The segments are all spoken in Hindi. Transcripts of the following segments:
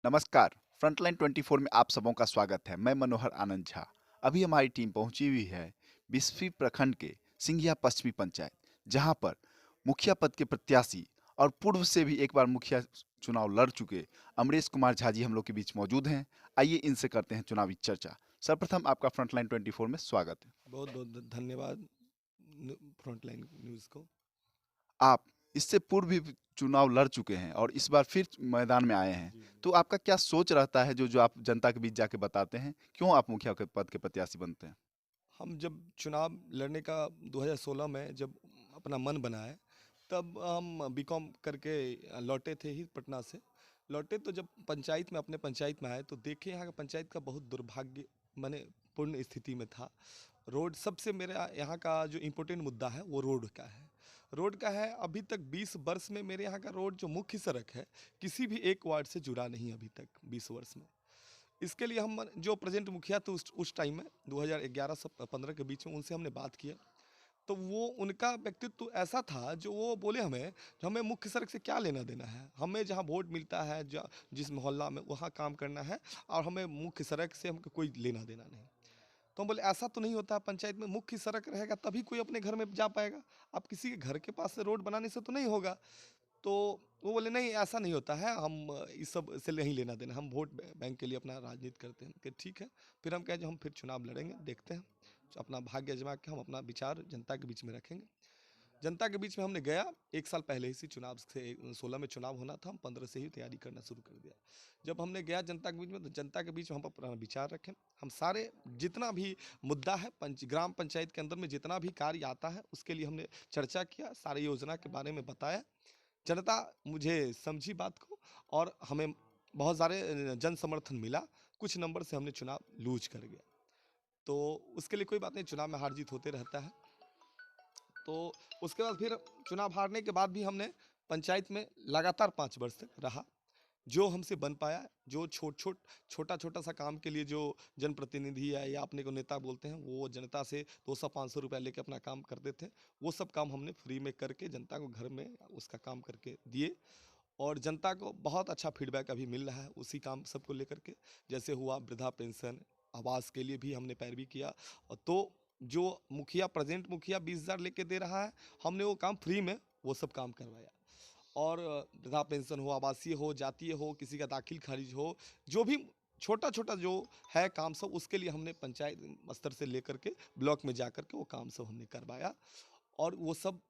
नमस्कार। फ्रंटलाइन 24 में आप सबों का स्वागत है। मैं मनोहर आनंद झा। अभी हमारी टीम पहुंची हुई है बिस्फी प्रखंड के सिंघिया पश्चिमी पंचायत, जहां पर मुखिया पद के प्रत्याशी और पूर्व से भी एक बार मुखिया चुनाव लड़ चुके अमरेश कुमार झा जी हम लोग के बीच मौजूद हैं। आइए इनसे करते हैं चुनावी चर्चा। सर्वप्रथम आपका फ्रंटलाइन 24 में स्वागत है। बहुत बहुत धन्यवाद फ्रंटलाइन न्यूज़ को। आप इससे पूर्व भी चुनाव लड़ चुके हैं और इस बार फिर मैदान में आए हैं। जी जी। तो आपका क्या सोच रहता है जो आप जनता के बीच जाके बताते हैं? क्यों आप मुखिया के पद के प्रत्याशी बनते हैं? हम जब चुनाव लड़ने का 2016 में जब अपना मन बनाया, तब हम बीकॉम करके लौटे थे ही पटना से। लौटे तो जब पंचायत में अपने पंचायत में आए तो देखे यहाँ का पंचायत का बहुत दुर्भाग्य माने पूर्ण स्थिति में था। रोड सबसे मेरा यहाँ का जो इम्पोर्टेंट मुद्दा है वो रोड का है। रोड का है, अभी तक 20 वर्ष में मेरे यहाँ का रोड जो मुख्य सड़क है किसी भी एक वार्ड से जुड़ा नहीं अभी तक 20 वर्ष में। इसके लिए हम जो प्रेजेंट मुखिया थे उस टाइम में 2011 से 15 के बीच में उनसे हमने बात किया। तो वो उनका व्यक्तित्व ऐसा था जो वो बोले हमें, जो हमें मुख्य सड़क से क्या लेना देना है, हमें जहाँ वोट मिलता है जिस मोहल्ला में वहाँ काम करना है, और हमें मुख्य सड़क से हमको कोई लेना देना नहीं। तो हम बोले ऐसा तो नहीं होता, पंचायत में मुख्य सड़क रहेगा तभी कोई अपने घर में जा पाएगा, आप किसी के घर के पास से रोड बनाने से तो नहीं होगा। तो वो बोले नहीं ऐसा नहीं होता है, हम इस सब से नहीं लेना देना, हम वोट बैंक के लिए अपना राजनीति करते हैं कि ठीक है। फिर हम कहे जो हम फिर चुनाव लड़ेंगे, देखते हैं, तो अपना भाग्य आजमा के हम अपना विचार जनता के बीच में रखेंगे। जनता के बीच में हमने गया, एक साल पहले ही चुनाव से 16 में चुनाव होना था, हम 15 से ही तैयारी करना शुरू कर दिया। जब हमने गया जनता के बीच में, तो जनता के बीच में हम अपना विचार रखें, हम सारे जितना भी मुद्दा है ग्राम पंचायत के अंदर में जितना भी कार्य आता है उसके लिए हमने चर्चा किया, सारी योजना के बारे में बताया। जनता मुझे समझी बात को, और हमें बहुत सारे जन समर्थन मिला। कुछ नंबर से हमने चुनाव लूज कर गया, तो उसके लिए कोई बात नहीं, चुनाव में हार जीत होते रहता है। तो उसके बाद फिर चुनाव हारने के बाद भी हमने पंचायत में लगातार 5 वर्ष तक रहा। जो हमसे बन पाया, जो छोटा छोटा सा काम के लिए जो जनप्रतिनिधि है या अपने को नेता बोलते हैं, वो जनता से 200-500 रुपया लेके अपना काम करते थे। वो सब काम हमने फ्री में करके जनता को घर में उसका काम करके दिए, और जनता को बहुत अच्छा फीडबैक अभी मिल रहा है उसी काम सबको लेकर के। जैसे हुआ वृद्धा पेंशन, आवास के लिए भी हमने पैरवी किया। तो जो मुखिया प्रेजेंट मुखिया 20,000 लेके दे रहा है, हमने वो काम फ्री में वो सब काम करवाया। और वृद्धा पेंशन हो, आवासीय हो, जातीय हो, किसी का दाखिल खारिज हो, जो भी छोटा छोटा जो है काम सब, उसके लिए हमने पंचायत स्तर से लेकर के ब्लॉक में जा कर के वो काम सब हमने करवाया। और वो सब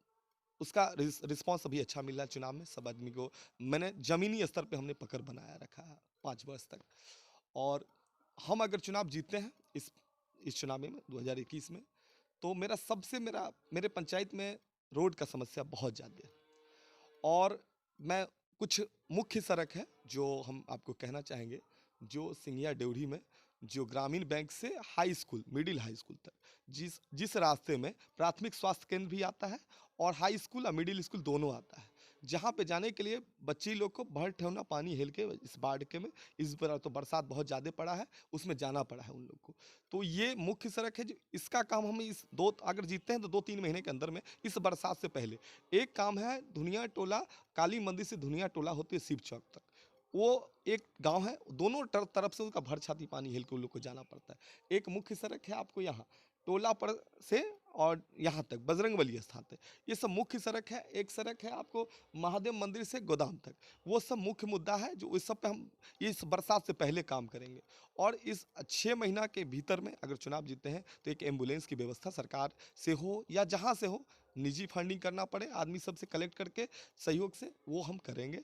उसका रिस्पॉन्स अभी अच्छा मिल रहा है चुनाव में, सब आदमी को मैंने ज़मीनी स्तर पे हमने पकड़ बनाया रखा है 5 वर्ष तक। और हम अगर चुनाव जीतते हैं इस चुनाव में 2021 में, तो मेरा मेरे पंचायत में रोड का समस्या बहुत ज़्यादा है। और मैं कुछ मुख्य सड़क है जो हम आपको कहना चाहेंगे, जो सिंघिया ड्योढ़ी में, जो ग्रामीण बैंक से high school, middle high school तक, जिस जिस रास्ते में प्राथमिक स्वास्थ्य केंद्र भी आता है और हाई स्कूल और मिडिल स्कूल दोनों आता है, जहाँ पे जाने के लिए बच्ची लोग को भर ठेवना पानी हेल के इस बाढ़ के में, इस बार तो बरसात बहुत ज़्यादा पड़ा है, उसमें जाना पड़ा है उन लोग को। तो ये मुख्य सड़क है, जो इसका काम हम इस दो अगर जीतते हैं तो 2-3 महीने के अंदर में, इस बरसात से पहले। एक काम है धुनिया टोला, काली मंदिर से धुनिया टोला होती है शिव चौक तक, वो एक गांव है, दोनों तरफ से उसका भर छाती पानी हिल के उन लोग को जाना पड़ता है। एक मुख्य सड़क है आपको यहाँ टोला पर से और यहाँ तक बजरंगबली स्थान तक, ये सब मुख्य सड़क है। एक सड़क है आपको महादेव मंदिर से गोदाम तक, वो सब मुख्य मुद्दा है जो इस सब पे हम इस बरसात से पहले काम करेंगे। और इस 6 महीना के भीतर में अगर चुनाव जीतते हैं तो एक एम्बुलेंस की व्यवस्था सरकार से हो या जहाँ से हो, निजी फंडिंग करना पड़े आदमी सबसे कलेक्ट करके सहयोग से, वो हम करेंगे।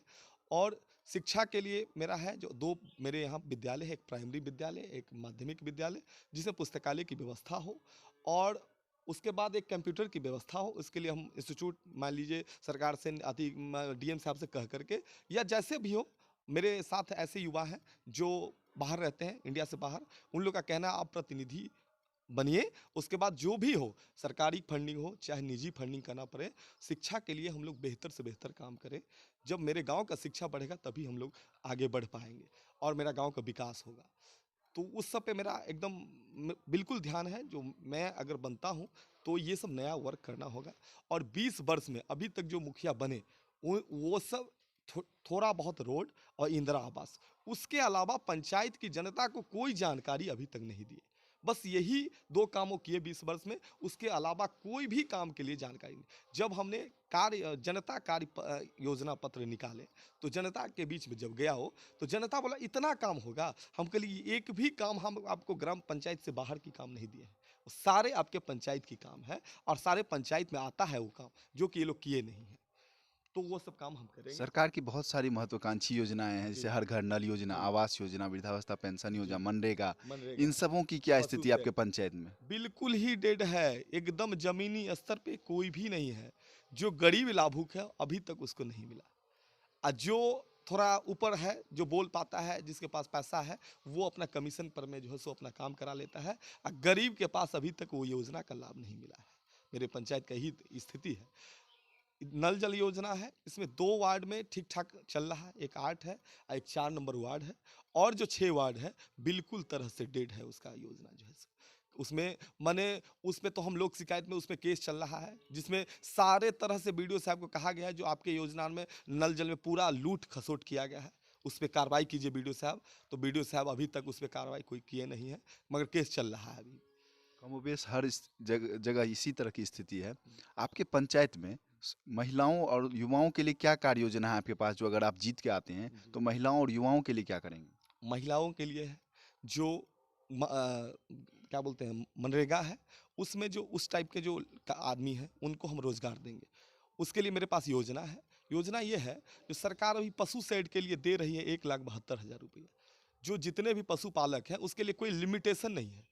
और शिक्षा के लिए मेरा है जो 2 मेरे यहाँ विद्यालय है, एक प्राइमरी विद्यालय, एक माध्यमिक विद्यालय, जिसमें पुस्तकालय की व्यवस्था हो, और उसके बाद एक कंप्यूटर की व्यवस्था हो। उसके लिए हम इंस्टीट्यूट मान लीजिए सरकार से अति डीएम साहब से कह करके, या जैसे भी हो, मेरे साथ ऐसे युवा हैं जो बाहर रहते हैं, इंडिया से बाहर, उन लोग का कहना है आप प्रतिनिधि बनिए। उसके बाद जो भी हो, सरकारी फंडिंग हो चाहे निजी फंडिंग करना पड़े, शिक्षा के लिए हम लोग बेहतर से बेहतर काम करें। जब मेरे गांव का शिक्षा बढ़ेगा तभी हम लोग आगे बढ़ पाएंगे और मेरा गांव का विकास होगा। तो उस सब पे मेरा एकदम बिल्कुल ध्यान है, जो मैं अगर बनता हूँ तो ये सब नया वर्क करना होगा। और 20 वर्ष में अभी तक जो मुखिया बने, वो सब थोड़ा बहुत रोड और इंदिरा आवास। उसके अलावा पंचायत की जनता को कोई जानकारी अभी तक नहीं दी है। बस यही 2 कामों किए 20 वर्ष में, उसके अलावा कोई भी काम के लिए जानकारी नहीं। जब हमने जनता कार्य योजना पत्र निकाले, तो जनता के बीच में जब गया हो, तो जनता बोला इतना काम होगा। हम कह लिए एक भी काम हम आपको ग्राम पंचायत से बाहर की काम नहीं दिए हैं। सारे आपके पंचायत की काम है और सारे पंचायत में आता है वो काम, जो कि ये लोग किए नहीं हैं। तो वो सब काम हम करेंगे। सरकार की बहुत सारी महत्वाकांक्षी योजनाएं हैं, जी, जैसे हर घर नल योजना, जी, आवास योजना, वृद्धावस्था पेंशन जी। योजना, मनरेगा। मनरेगा, इन सबों की क्या पशु स्थिति आपके शेड, पंचायत में? बिल्कुल ही डेड है। एकदम ज़मीनी स्तर पे कोई भी नहीं है। जो गरीब लाभुक है, अभी तक उसको नहीं मिला। जो थोड़ा ऊपर है, जो बोल पाता है, जिसके पास पैसा है, वो अपना कमीशन पर में जो है सो अपना काम करा लेता है। गरीब के पास अभी तक वो योजना का लाभ नहीं मिला है। मेरे पंचायत का ही स्थिति है। नल जल योजना है, इसमें 2 वार्ड में ठीक-ठाक चल रहा है, एक 8 है और एक 4 नंबर वार्ड है, और जो 6 वार्ड है, बिल्कुल तरह से डेड है उसका योजना जो है सो। उसमें माने उसमें तो हम लोक शिकायत में उसमें केस चल रहा है, जिसमें सारे तरह से बीडीओ साहब को कहा गया है, जो आपके योजना में नल जल में पूरा लूट-खसोट किया गया है, उस पे कार्रवाई कीजिए बीडीओ साहब। तो बीडीओ साहब अभी तक उस पे कार्रवाई कोई किए नहीं है, मगर केस चल रहा है अभी। कमोबेश हर जगह इसी तरह की स्थिति है। आपके पंचायत में महिलाओं और युवाओं के लिए क्या कार्य योजना है आपके पास, जो अगर आप जीत के आते हैं जी। तो महिलाओं और युवाओं के लिए क्या करेंगे? महिलाओं के लिए है, जो क्या बोलते हैं मनरेगा है, उसमें जो उस टाइप के जो आदमी हैं उनको हम रोजगार देंगे। उसके लिए मेरे पास योजना है। योजना ये है, जो सरकार अभी पशु शेड के लिए दे रही है 1,72,000 रुपये। जो जितने भी पशुपालक हैं उसके लिए कोई लिमिटेशन नहीं है।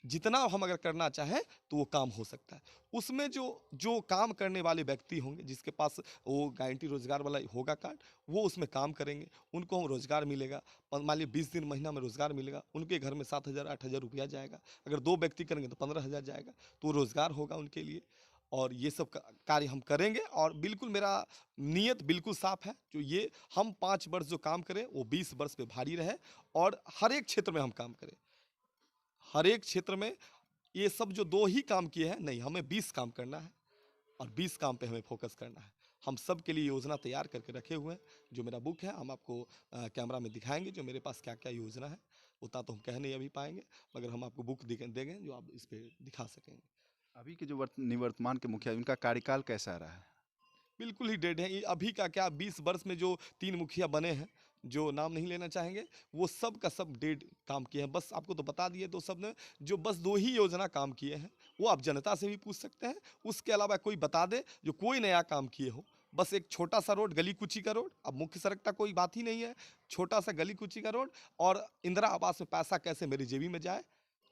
जितना हम अगर करना चाहें तो वो काम हो सकता है। उसमें जो जो काम करने वाले व्यक्ति होंगे, जिसके पास वो गारंटी रोजगार वाला होगा कार्ड, वो उसमें काम करेंगे, उनको हम रोजगार मिलेगा। मान लीजिए 20 दिन महीना में रोजगार मिलेगा, उनके घर में 7,000 8,000 रुपया जाएगा। अगर 2 व्यक्ति करेंगे तो 15,000 जाएगा, तो रोजगार होगा उनके लिए। और ये सब कार्य हम करेंगे, और बिल्कुल मेरा नीयत बिल्कुल साफ है, जो ये हम 5 वर्ष जो काम करें वो 20 वर्ष पे भारी रहे, और हर एक क्षेत्र में हम काम करें। हर एक क्षेत्र में ये सब जो 2 ही काम किए हैं, नहीं, हमें 20 काम करना है, और 20 काम पे हमें फोकस करना है। हम सब के लिए योजना तैयार करके रखे हुए हैं। जो मेरा बुक है, हम आपको कैमरा में दिखाएँगे, जो मेरे पास क्या-क्या योजना है। उतना तो हम कह नहीं अभी पाएँगे, मगर हम आपको बुक देंगे, जो आप इस पे दिखा सकेंगे। अभी के जो निवर्तमान के मुखिया, उनका कार्यकाल कैसा रहा है? बिल्कुल ही डेड है। ये अभी का क्या, 20 वर्ष में जो 3 मुखिया बने हैं, जो नाम नहीं लेना चाहेंगे, वो सब का सब डेड काम किए हैं। बस आपको तो बता दिए, तो सब ने जो बस 2 ही योजना काम किए हैं, वो आप जनता से भी पूछ सकते हैं। उसके अलावा कोई बता दे जो कोई नया काम किए हो। बस एक छोटा-सा रोड, गली-कूची का रोड, अब मुख्य सड़क का कोई बात ही नहीं है। छोटा-सा गली-कूची का रोड, और इंदिरा आवास में पैसा कैसे मेरी जेबी में जाए,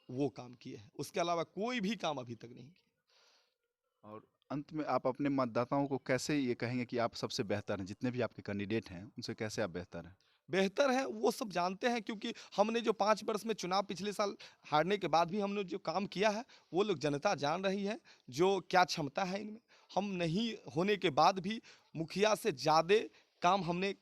वो काम किए हैं। उसके अलावा कोई भी काम अभी तक नहीं किया। और अंत में आप अपने मतदाताओं को कैसे ये कहेंगे कि आप सबसे बेहतर हैं? जितने भी आपके कैंडिडेट हैं, उनसे कैसे आप बेहतर हैं? बेहतर है, वो सब जानते हैं, क्योंकि हमने जो 5 वर्ष में चुनाव पिछले साल हारने के बाद भी हमने जो काम किया है, वो लोग जनता जान रही है, जो क्या क्षमता है इनमें। हम नहीं होने के बाद भी मुखिया से ज़्यादा काम हमने,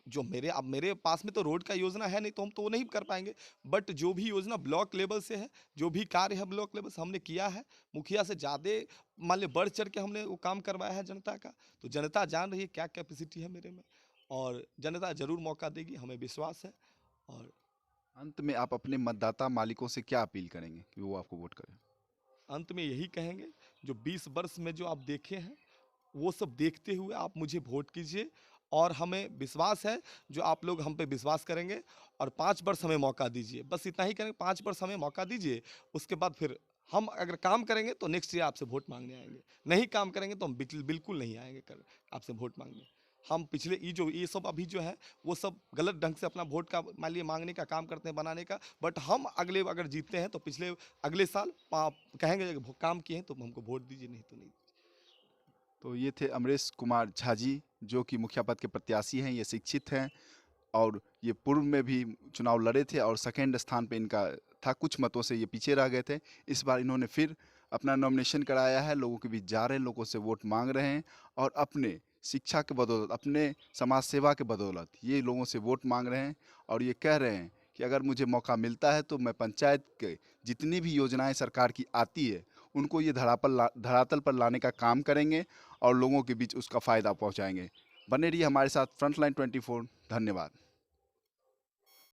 जो अब मेरे पास में तो रोड का योजना है नहीं, तो हम तो वो नहीं कर पाएँगे। बट जो भी योजना ब्लॉक लेवल से है, जो भी कार्य है ब्लॉक लेवल से हमने किया है, मुखिया से ज़्यादा मान लीजिए बढ़-चढ़ के हमने वो काम करवाया है जनता का। तो जनता जान रही है क्या कैपेसिटी है मेरे में। और जनता ज़रूर मौका देगी, हमें विश्वास है। और अंत में आप अपने मतदाता मालिकों से क्या अपील करेंगे कि वो आपको वोट करें? अंत में यही कहेंगे, जो 20 वर्ष में जो आप देखे हैं, वो सब देखते हुए आप मुझे वोट कीजिए, और हमें विश्वास है, जो आप लोग हम पे विश्वास करेंगे, और 5 वर्ष हमें मौका दीजिए। बस इतना ही करेंगे, 5 वर्ष हमें मौका दीजिए, उसके बाद फिर हम अगर काम करेंगे तो नेक्स्ट ईयर आपसे वोट माँगने आएँगे। नहीं काम करेंगे तो हम बिल्कुल नहीं आएँगे आपसे वोट माँगने। हम पिछले ये सब अभी जो है, वो सब गलत ढंग से अपना वोट का मान लीजिए माँगने का काम करते हैं, बनाने का। बट हम अगले अगर जीतते हैं तो अगले साल कहेंगे काम किए हैं तो हमको वोट दीजिए, नहीं तो नहीं। तो ये थे अमरेश कुमार झा जी, जो कि मुखिया पद के प्रत्याशी हैं। ये शिक्षित हैं और ये पूर्व में भी चुनाव लड़े थे और सेकंड स्थान पे इनका था, कुछ मतों से ये पीछे रह गए थे। इस बार इन्होंने फिर अपना नॉमिनेशन कराया है, लोगों के बीच जा रहे हैं, लोगों से वोट मांग रहे हैं और अपने शिक्षा के बदौलत, अपने समाज सेवा के बदौलत ये लोगों से वोट मांग रहे हैं और ये कह रहे हैं कि अगर मुझे मौका मिलता है तो मैं पंचायत के जितनी भी योजनाएं सरकार की आती है उनको ये धरातल पर लाने का काम करेंगे और लोगों के बीच उसका फ़ायदा पहुंचाएंगे। बने रहिए हमारे साथ फ्रंटलाइन 24। धन्यवाद।